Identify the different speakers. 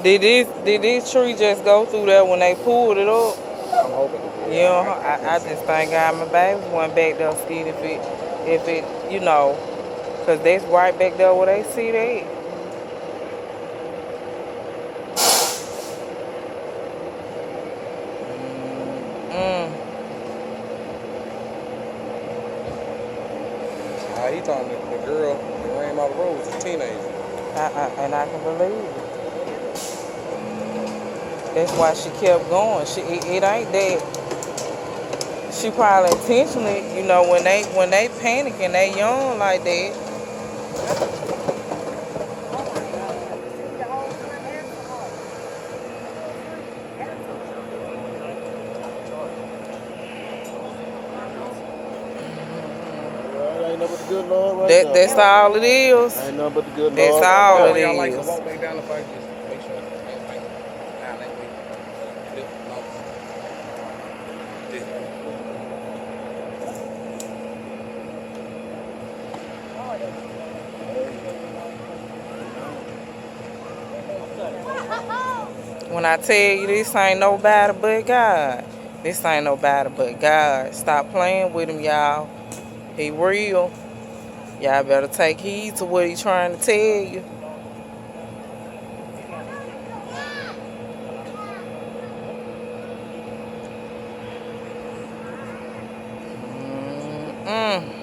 Speaker 1: Did this tree just go through there when they pulled it up?
Speaker 2: I'm hoping it did.
Speaker 1: You know, I just thank God my baby's one back there skin if it, cause that's right back there where they see that. Mm.
Speaker 2: He told me the girl that ran out the road was a teenager.
Speaker 1: And I can believe it. That's why she kept going. It ain't that. She probably intentionally, when they panic and they young like that.
Speaker 3: Well, ain't nothing but the good Lord right
Speaker 1: That
Speaker 3: there.
Speaker 1: that's all it is.
Speaker 3: Ain't nothing but the good
Speaker 1: That's
Speaker 3: Lord right
Speaker 1: all
Speaker 3: there.
Speaker 1: it
Speaker 2: Y'all like to
Speaker 1: is.
Speaker 2: walk back down the fight, just make sure everything down that way. Flip, lock.
Speaker 1: When I tell you this ain't nobody but God, this ain't nobody but God. Stop playing with him, y'all. He real. Y'all better take heed to what he trying to tell you. Mm-mm.